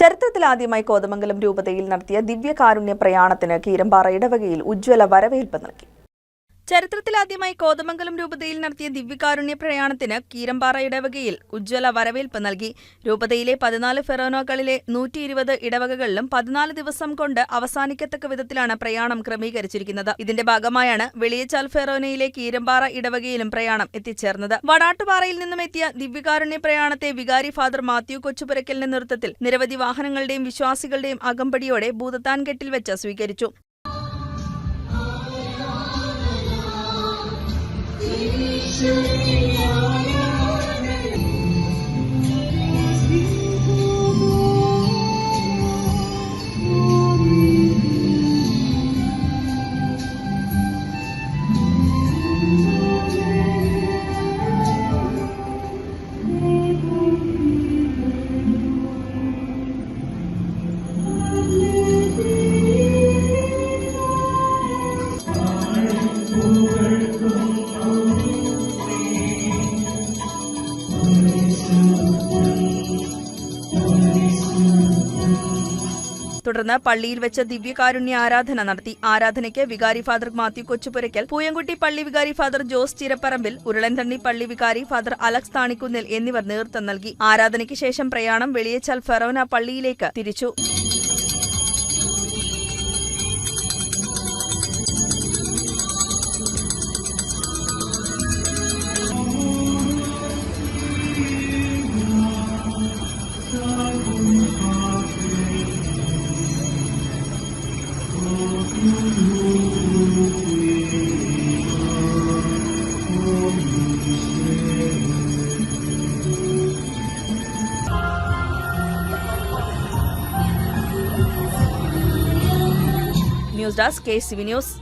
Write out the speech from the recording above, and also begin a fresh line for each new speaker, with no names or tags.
ചരിത്രത്തിലാദ്യമായി കോതമംഗലം രൂപതയിൽ നടത്തിയ ദിവ്യകാരുണ്യ പ്രയാണത്തിന് കീരമ്പാറ ഇടവകയിൽ ഉജ്ജ്വല വരവേൽപ്പ് നൽകി. ചരിത്രത്തിലാദ്യമായി കോതമംഗലം രൂപതയിൽ നടത്തിയ ദിവ്യകാരുണ്യ പ്രയാണത്തിന് കീരമ്പാറ ഇടവകയിൽ ഉജ്ജ്വല വരവേൽപ്പ് നൽകി. രൂപതയിലെ 14 ഫെറോനകളിലെ 120 ഇടവകകളിലും 14 ദിവസം കൊണ്ട് അവസാനിക്കത്തക്ക വിധത്തിലാണ് പ്രയാണം ക്രമീകരിച്ചിരിക്കുന്നത്. ഇതിന്റെ ഭാഗമായാണ് വെളിയച്ചാൽ ഫെറോനയിലെ കീരമ്പാറ ഇടവകയിലും പ്രയാണം എത്തിച്ചേർന്നത്. വടാട്ടുപാറയിൽ നിന്നും എത്തിയ ദിവ്യകാരുണ്യ പ്രയാണത്തെ വികാരി ഫാദർ മാത്യു കൊച്ചുപുരയ്ക്കലിന്റെ നേതൃത്വത്തിൽ നിരവധി വാഹനങ്ങളുടെയും വിശ്വാസികളുടെയും അകമ്പടിയോടെ ഭൂതത്താൻകെട്ടിൽ വെച്ച് സ്വീകരിച്ചു. തുടർന്ന് പള്ളിയിൽ വെച്ച് ദിവ്യകാരുണ്യ ആരാധന നടത്തി. ആരാധനയ്ക്ക് വികാരി ഫാദർ മാത്യു കൊച്ചുപുരയ്ക്കൽ, പൂയംകുട്ടി പള്ളി വികാരി ഫാദർ ജോസ് ചിരപ്പറമ്പിൽ, ഉരുളൻതണ്ണി പള്ളി വികാരി ഫാദർ അലക്സ് താണിക്കുന്നിൽ എന്നിവർ നേതൃത്വം നൽകി. ആരാധനയ്ക്ക് ശേഷം പ്രയാണം വെളിയച്ചാൽ ഫെറോന പള്ളിയിലേക്ക് തിരിച്ചു. News desk KCV news.